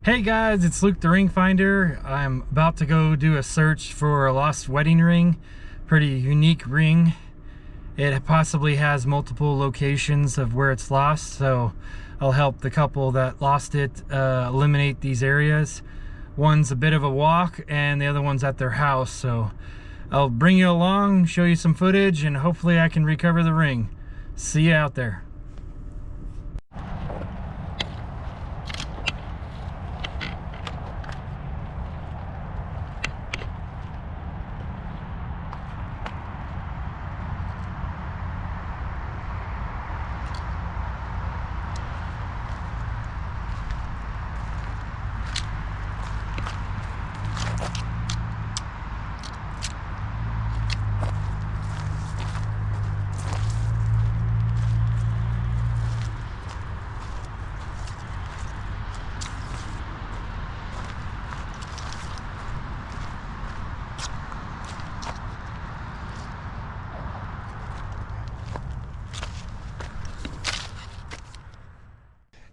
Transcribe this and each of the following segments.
Hey guys, it's Luke the Ring Finder. I'm about to go do a search for a lost wedding ring. Pretty unique ring. It possibly has multiple locations of where it's lost, so I'll help the couple that lost it eliminate these areas. One's a bit of a walk and the other one's at their house, so I'll bring you along, show you some footage, and hopefully I can recover the ring. See you out there.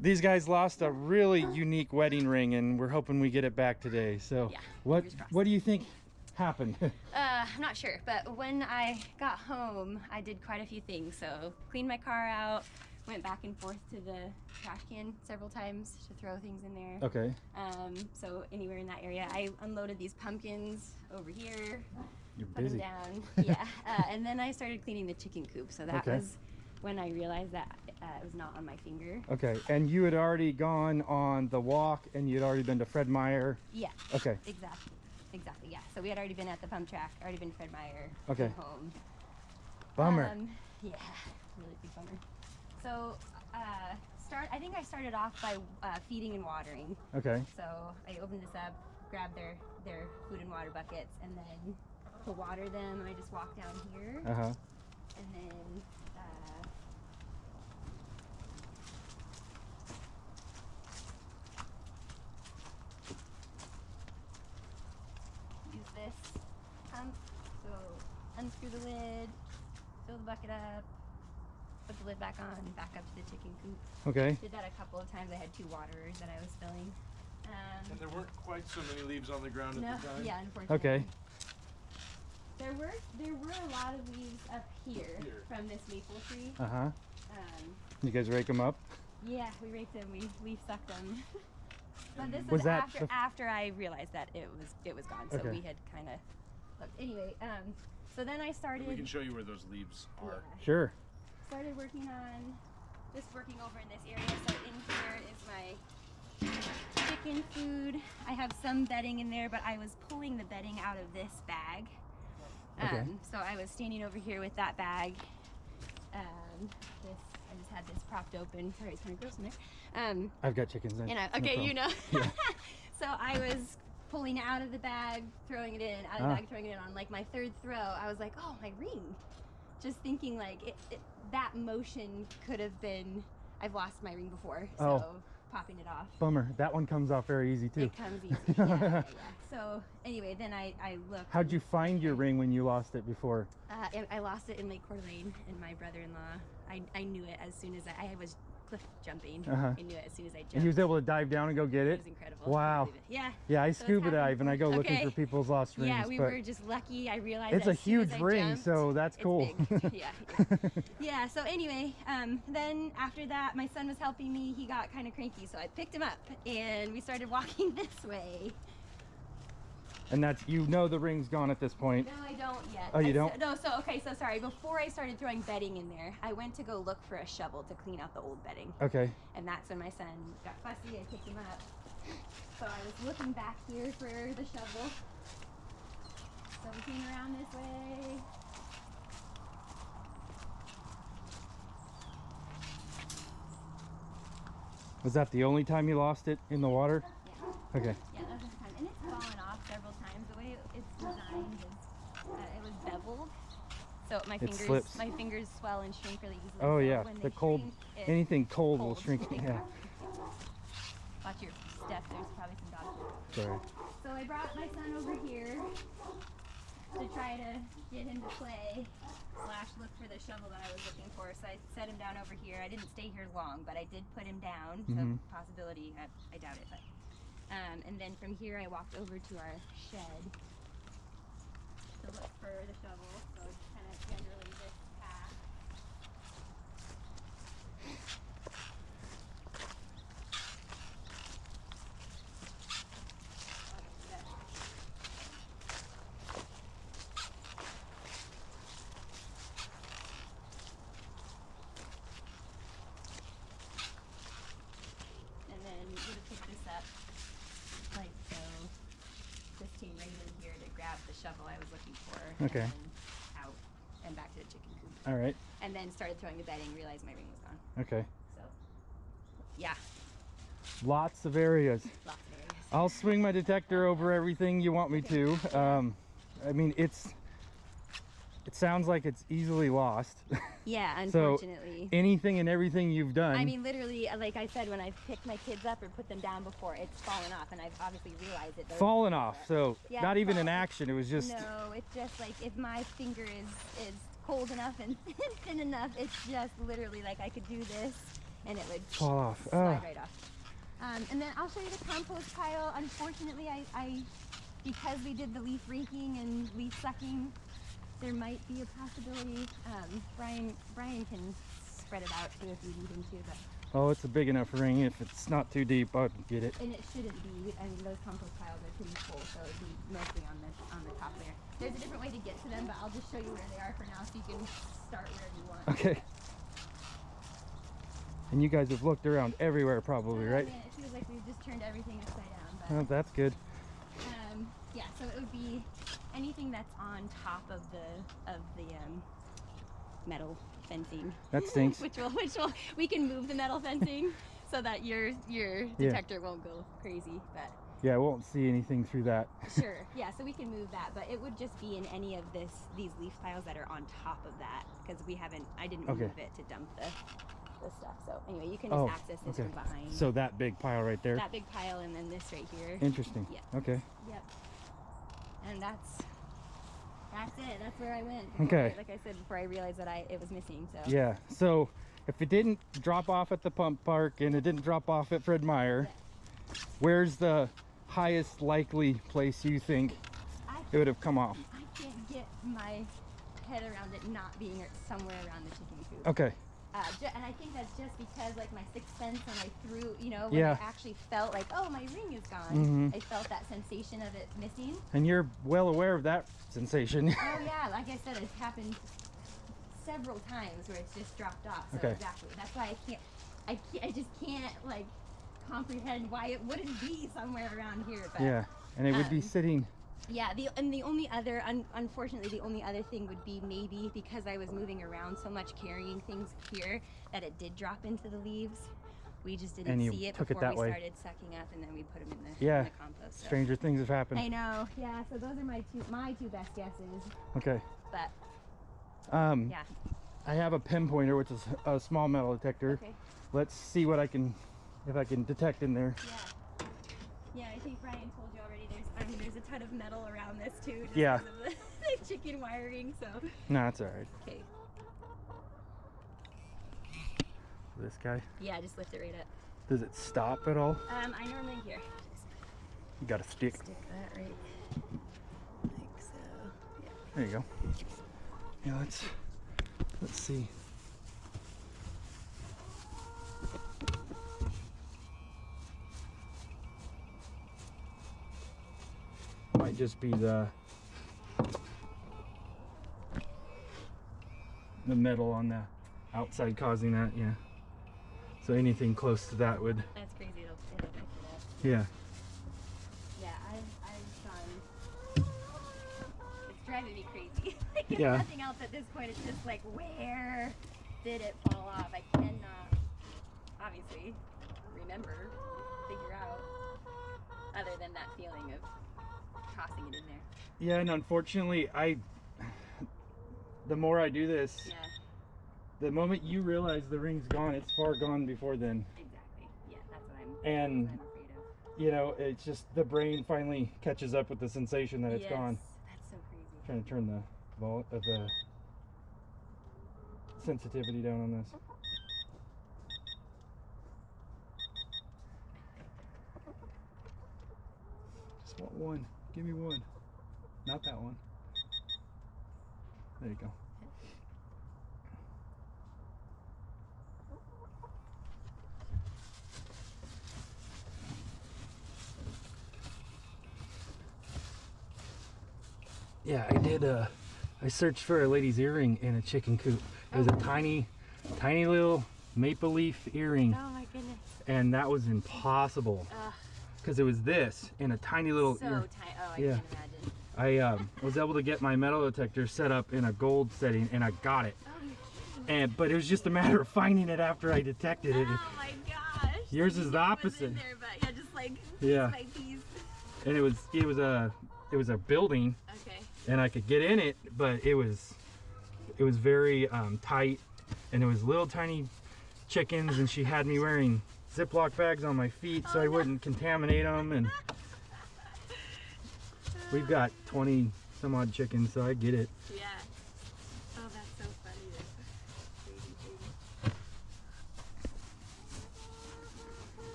These guys lost a really unique wedding ring, and we're hoping we get it back today. So, yeah, what do you think happened? I'm not sure, but when I got home, I did quite a few things. So, cleaned my car out, went back and forth to the trash can several times to throw things in there. Okay. So anywhere in that area, I unloaded these pumpkins over here. You're put busy. them down. Yeah, and then I started cleaning the chicken coop. So that was when I realized that it was not on my finger. Okay, and you had already gone on the walk, and you'd already been to Fred Meyer. Yeah. Okay. Exactly. Yeah. So we had already been at the pump track, already been to Fred Meyer. Okay. Home. Bummer. Yeah, really big bummer. So I think I started off by feeding and watering. Okay. So I opened this up, grabbed their food and water buckets, and then to water them, I just walked down here. And then use this pump. So unscrew the lid, fill the bucket up, put the lid back on, back up to the chicken coop. Okay. Did that a couple of times. I had 2 waterers that I was filling. And there weren't quite so many leaves on the ground at the time? Yeah, unfortunately. Okay. There were a lot of leaves up here from this maple tree. You guys rake them up? Yeah, we raked them. We leaf sucked them. But this Was was that after I realized that it was gone. So we had kind of looked. Anyway, so then I started. We can show you where those leaves are. Yeah. Sure. Started working over in this area. So in here is my chicken food. I have some bedding in there, but I was pulling the bedding out of this bag. So I was standing over here with that bag. I just had this propped open. Sorry, it's kind of gross in there. I've got chickens in. Okay, you know. Yeah. So I was pulling it out of the bag, throwing it in, out of the bag, throwing it in. On like my 3rd throw, I was like, oh, my ring. Just thinking like that motion could have been, I've lost my ring before, so popping it off. Bummer. That one comes off very easy too. It comes easy. Yeah. So anyway, then I looked. How'd you find your ring when you lost it before? I lost it in Lake Coeur d'Alene, and my brother-in-law, I knew it as soon as I was cliff jumping. I knew it as soon as I jumped. And he was able to dive down and go get it? It was incredible. Wow. Yeah. Yeah, I scuba dive and I go looking for people's lost rings. Yeah, we were just lucky. I realized it's a as soon huge as I ring, jumped, so that's cool. It's big. Yeah. So anyway, then after that, my son was helping me. He got kind of cranky, so I picked him up and we started walking this way. And that's, the ring's gone at this point. No, I don't yet. Oh, you don't? No, so sorry. Before I started throwing bedding in there, I went to go look for a shovel to clean out the old bedding. Okay. And that's when my son got fussy. I picked him up. So I was looking back here for the shovel. So we came around this way. Was that the only time you lost it in the water? Yeah. Okay. Yeah, that was the time. And it's fallen off several times. The way it's designed is it was beveled. So my fingers swell and shrink really easily. Oh, so yeah. when The they cold, shrink, anything cold will shrink. Yeah. Watch your step. There's probably some dog food. Sorry. So I brought my son over here to try to get him to play / look for the shovel that I was looking for. So I set him down over here. I didn't stay here long, but I did put him down. So possibility, I doubt it, but And then from here I walked over to our shed to look for the shovel. So it's kind of generally this path. And then we're gonna pick this up like so. This came right in here to grab the shovel I was looking for. Okay. And then out and back to the chicken coop. All right. And then started throwing the bedding, realized my ring was gone. Okay. So, yeah, Lots of areas. lots of areas. I'll swing my detector over everything you want me to. I mean, it sounds like it's easily lost. Yeah, So, unfortunately. anything and everything you've done. I mean, literally, like I said, when I've picked my kids up or put them down before, it's fallen off, and I've obviously realized it. fallen off. So Yeah, not even in fallen. action. It was just No, it's just like if my finger is cold enough and thin enough, it's just literally like I could do this and it would fall off. slide Oh, right off. And then I'll show you the compost pile. Unfortunately, I because we did the leaf raking and leaf sucking, there might be a possibility. Brian can spread it out too if you need him to, but oh, it's a big enough ring. If it's not too deep, I'll get it. and it shouldn't be. I mean, those compost piles are pretty full, so it'd be mostly on the top layer. There's a different way to get to them, but I'll just show you where they are for now, so you can start wherever you want. Okay. And you guys have looked around everywhere, probably, Oh, right? man, it feels like we've just turned everything upside down, but Oh, that's good. yeah. So it would be anything that's on top of the metal fencing. That stinks. which will we can move the metal fencing so that your detector won't go crazy, but. Yeah, I won't see anything through that. Sure, yeah, so we can move that, but it would just be in any of these leaf piles that are on top of that, because I didn't Okay. move it to dump the stuff. So anyway, you can just access this from behind. So that big pile right there. That big pile and then this right here. Interesting. Yeah. Okay. Yep. And that's it. That's where I went. Okay. Like I said before, I realized that it was missing. So Yeah. So if it didn't drop off at the pump park and it didn't drop off at Fred Meyer, where's the highest likely place you think it would have come off? I can't get my head around it not being somewhere around the chicken coop. Okay. And I think that's just because like my sixth sense when I threw, when Yeah. I actually felt like, oh, my ring is gone. Mhm. I felt that sensation of it missing. And you're well aware of that sensation. Oh yeah, like I said, it's happened several times where it's just dropped off. So Okay. exactly. That's why I just can't like comprehend why it wouldn't be somewhere around here. But Yeah. And it would be sitting. yeah, the only other, unfortunately, the only other thing would be maybe because I was moving around so much carrying things here that it did drop into the leaves. We just didn't And you see it took it before that we way. started sucking up, and then we put them in the compost. So. Stranger things have happened. I know, yeah. So those are my two best guesses. Okay. But yeah, I have a pinpointer, which is a small metal detector. okay, Let's see what if I can detect in there. yeah, yeah. I think Brian told you already. There's a ton of metal around this too. Just Yeah. because of the chicken wiring. So No, that's all right. okay, This guy. yeah. Just lift it right up. Does it stop at all? I normally here. You got a stick. Stick that right like so. Yeah. There you go. Yeah, let's see. Might just be the metal on the outside causing that, yeah. So anything close to that would, That's crazy. It'll pick it up. yeah. Yeah, I've done. It's driving me crazy. Like if Yeah. nothing else at this point, it's just like, where did it fall off? I cannot, obviously, figure out, other than that feeling of tossing it in there. Yeah, and unfortunately, the more I do this, Yeah, the moment you realize the ring's gone, it's far gone before then. exactly. Yeah, that's what I'm afraid of. You know, it's just the brain finally catches up with the sensation that it's Yes, gone. That's so crazy. Trying to turn the sensitivity down on this. Want one. Give me one. Not that one. There you go. Yeah, I did. I searched for a lady's earring in a chicken coop. It was a tiny little maple leaf earring, Oh my goodness. and that was impossible because it was this in a tiny little So ear. tiny. Oh, I Yeah. can't imagine. I was able to get my metal detector set up in a gold setting, and I got it. Oh, you're kidding. But it was just a matter of finding it after I detected it. Oh my gosh. Yours is the It was opposite. in there, but yeah, just like Yeah. piece by piece. And it was a building, Okay. and I could get in it, but it was very tight, and it was little tiny chickens, and she had me wearing Ziploc bags on my feet so I wouldn't contaminate them. And we've got 20 some odd chickens, so I get it. Yeah. Oh, that's so funny. That's crazy.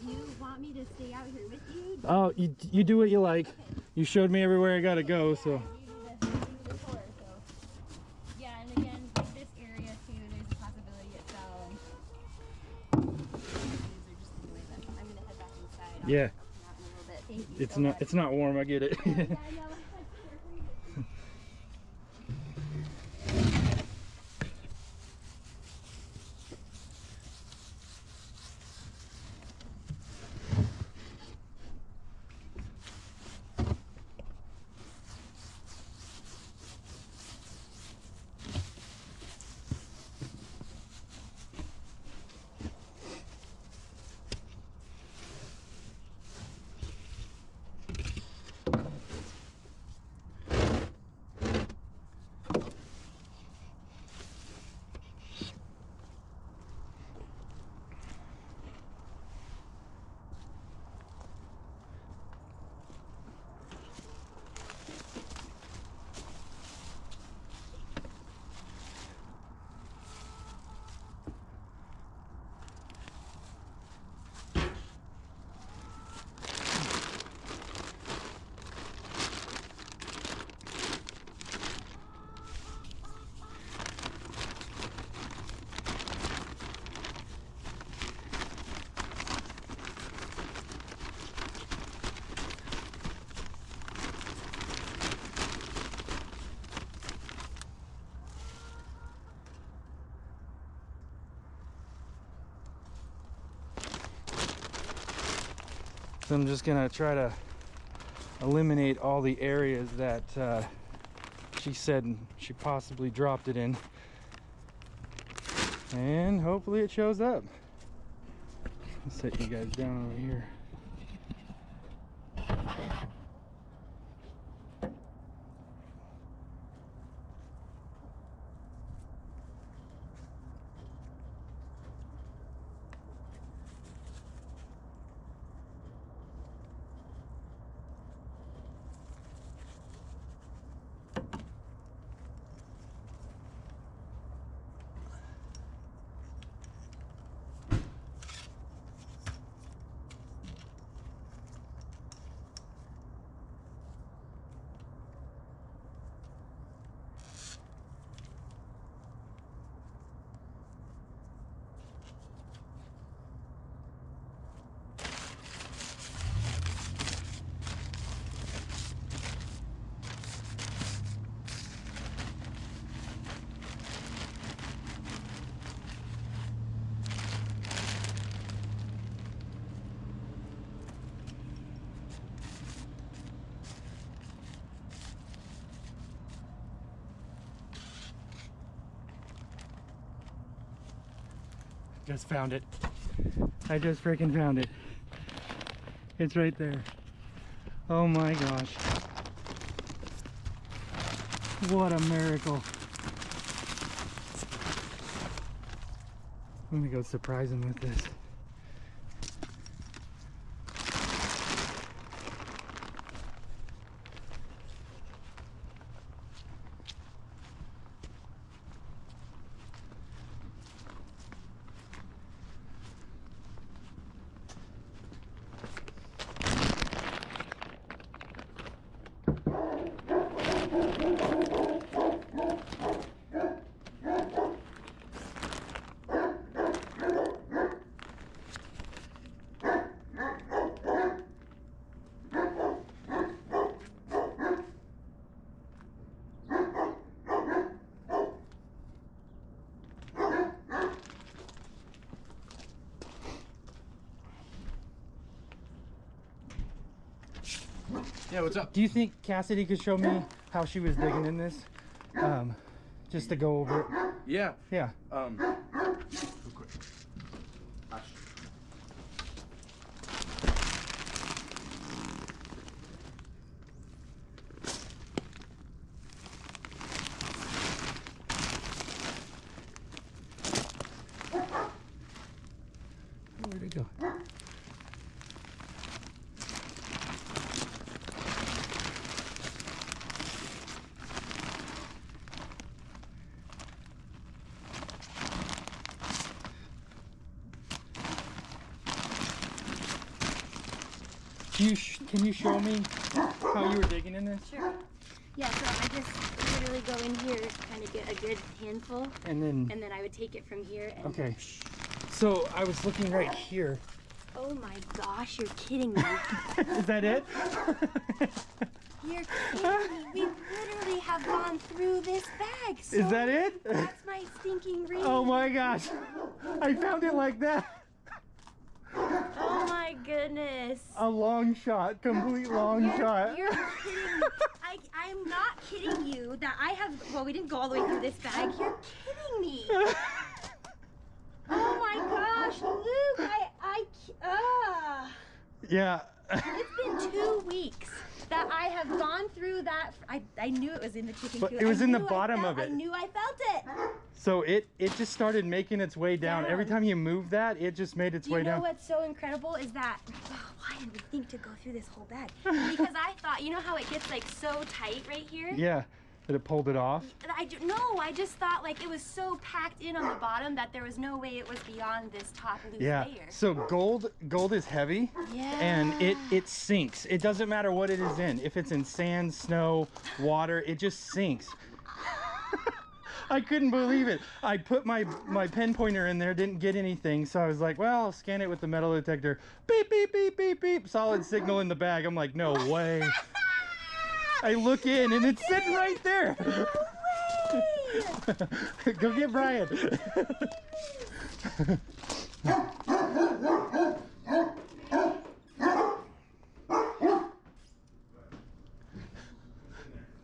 Do you want me to stay out here with you? Oh, you do what you like. You showed me everywhere I gotta go, so. You do the tour, so. Yeah, and again, like this area too, there's a possibility it fell. And these are just in the way, but I'm gonna head back inside. I'll Yeah. come out in a little bit. Thank you so much. It's not warm, I get it. Yeah, I know. So I'm just gonna try to eliminate all the areas that she said she possibly dropped it in, and hopefully it shows up. I'll set you guys down over here. Just found it. I just freaking found it. It's right there. Oh my gosh. What a miracle. I'm gonna go surprise him with this. Yeah, what's up? Do you think Cassidy could show me how she was digging in this? Just to go over it. Yeah. Yeah. Real quick. Hush. Where'd it go? Can you show me how you were digging in this? Sure. Yeah, so I just literally go in here, kind of get a good handful, And then, and then I would take it from here and... okay. So I was looking right here. Oh my gosh, you're kidding me. Is that it? You're kidding me. We literally have gone through this bag. So Is that it? That's my stinking ring. Oh my gosh. I found it like that. Oh my goodness. A long shot, complete long shot. You're kidding me. I'm not kidding you that I have, well, we didn't go all the way through this bag. You're kidding me. Oh my gosh, Luke, Yeah. It's been 2 weeks that I have gone through that. I knew it was in the chicken But coop. it was I in the knew I bottom felt- of it. I knew I felt it. So it just started making its way down. Down. Every time you move that, it just made its Do you way know down. what's so incredible is that, why did we think to go through this whole bag? Because I thought, you know how it gets like so tight right here? Yeah, that it pulled it off. I just thought like it was so packed in on the bottom that there was no way it was beyond this top loose Yeah. layer. So gold is heavy, Yeah. and it sinks. It doesn't matter what it is in. If it's in sand, snow, water, it just sinks. I couldn't believe it. I put my pen pointer in there, didn't get anything, so I was like, well, I'll scan it with the metal detector. Beep, beep, beep, beep, beep. Solid signal in the bag. I'm like, no way. I look in, and it's sitting right there. Go get Brian.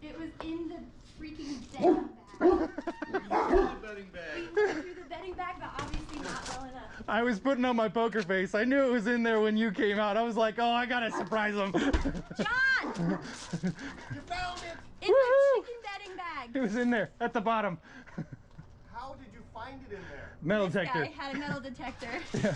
It was in the freaking bedding bag. Bedding bag. We went through the bedding bag, but obviously not well enough. I was putting on my poker face. I knew it was in there when you came out. I was like, oh, I gotta surprise him. John! You found it! In the chicken bedding bag. It was in there at the bottom. How did you find it in there? Metal This detector. guy had a metal detector.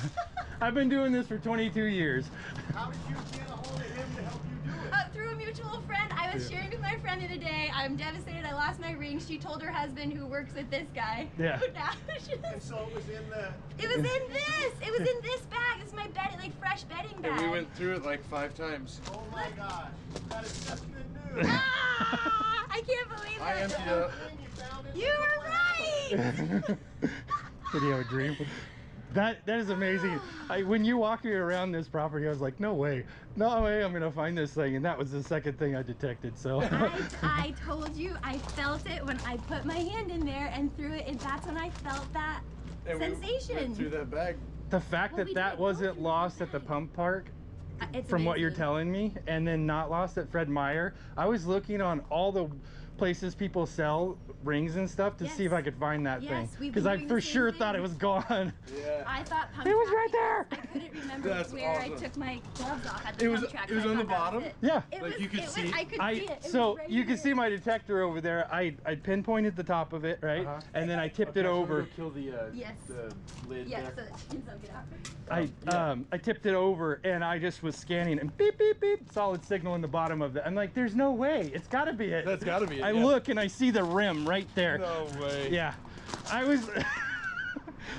I've been doing this for 22 years. How did you get a hold of him to help you do it? Through a mutual friend. I was sharing with my friend the other day. I'm devastated. I lost my ring. She told her husband, who works with this guy. Yeah. Now And so it was in the... it was in this. It was in this bag. This is my bed, like fresh bedding bag. And we went through it like 5 times. Oh my gosh. That is just good news. Ah, I can't believe I it. emptied up. You were right. Did he have a dream? That is amazing. When you walked me around this property, I was like, no way I'm gonna find this thing, and that was the second thing I detected. So I told you, I felt it when I put my hand in there and threw it, and that's when I felt that And sensation. we went through that bag. the fact Well, we that didn't go wasn't through lost the at the bag. pump park, It's from what you're amazing. telling me, and then not lost at Fred Meyer. I was looking on all the places people sell rings and stuff to see if Yes. I could find that Yes, thing, we've because been I doing for the same sure thought it thing. was gone. Yeah. I thought pump It was track right there. because I couldn't remember That's where I awesome. took my gloves off at the It was- pump track. it was so I on the thought that bottom? was it. Yeah. It Like was, you could it was, see? I could see it. It So was right you can here. see my detector over there. I pinpointed the top of it, right? Uh-huh. And then I tipped it over. Kill the, Yes. the lid Yeah, there. so the chickens don't get out. I tipped it over, and I just was scanning, and beep beep beep, solid signal in the bottom of it. I'm like, there's no way. It's got to be it. That's gotta be it, I yeah. look and I see the rim right there. No way. Yeah, I was.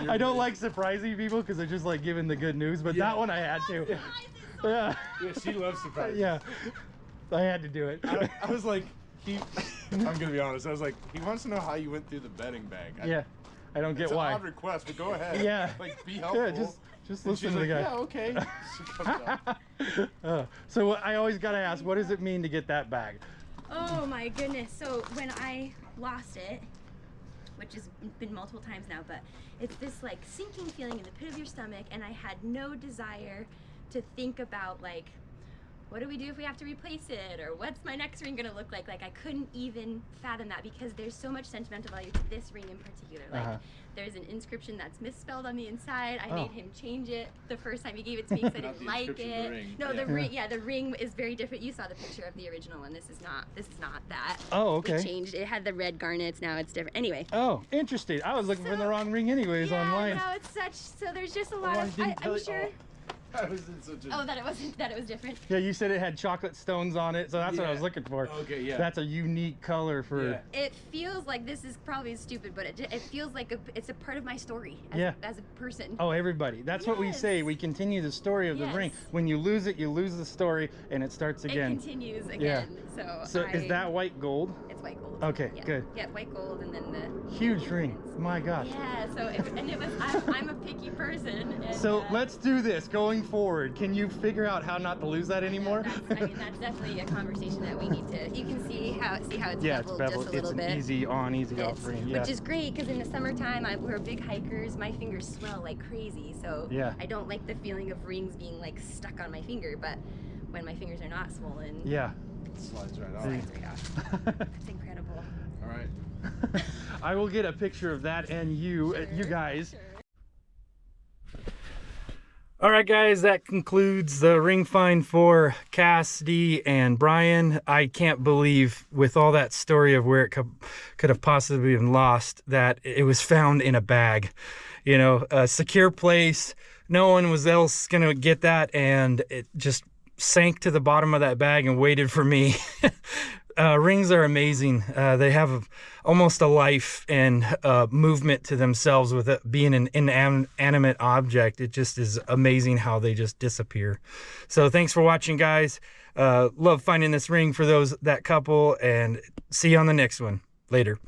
I don't right. like surprising people because I just like giving the good news, but Yeah. that one I had to. Guys, it's so Yeah, Yeah, she loves surprises. yeah, I had to do it. I was like, I'm gonna be honest. I was like, he wants to know how you went through the bedding bag. Yeah, I don't get It's why. an odd request, but go ahead. Yeah. Like, be helpful. Yeah, just And listen she's to the like, guy. yeah, okay. She comes out. So I always gotta ask, what does it mean to get that bag? Oh my goodness. So when I lost it, which has been multiple times now, but it's this like sinking feeling in the pit of your stomach, and I had no desire to think about like what do we do if we have to replace it, or what's my next ring gonna look like? Like I couldn't even fathom that because there's so much sentimental value to this ring in particular. Like there's an inscription that's misspelled on the inside. I made him change it the first time he gave it to me because I didn't like it. The ring, the ring is very different. You saw the picture of the original one. This is not that. Oh, okay. We changed it. It had the red garnets. Now it's different. Anyway. Oh, interesting. I was looking for the wrong ring anyways online. No, it's such. So there's just a lot of. I'm sure. I was in such a... Oh, that it was different. Yeah, you said it had chocolate stones on it, so that's what I was looking for. Okay, yeah. That's a unique color for... Yeah. It feels like, this is probably stupid, but it feels like it's a part of my story as a person. Oh, everybody. That's what we say. We continue the story of the ring. When you lose it, you lose the story, and it starts again. It continues again. So is that white gold? It's white gold. Okay, good. Yeah, white gold, and then the... Huge ring. My gosh. Yeah, so I'm a picky person. And, so let's do this going forward. Can you figure out how not to lose that anymore? That's definitely a conversation that we need to. You can see how it's beveled just a little bit. It's an easy on, easy off ring. Which is great because in the summertime we're big hikers. My fingers swell like crazy, so I don't like the feeling of rings being like stuck on my finger. But when my fingers are not swollen, it slides right off. It's incredible. All right. I will get a picture of that and you guys. Sure. All right, guys, that concludes the ring find for Cassidy and Brian. I can't believe, with all that story of where it could have possibly been lost, that it was found in a bag. You know, a secure place. No one was else gonna get that, and it just sank to the bottom of that bag and waited for me. Rings are amazing. They have almost a life and movement to themselves with it being an inanimate object. It just is amazing how they just disappear. So thanks for watching, guys. Love finding this ring for that couple, and see you on the next one. Later.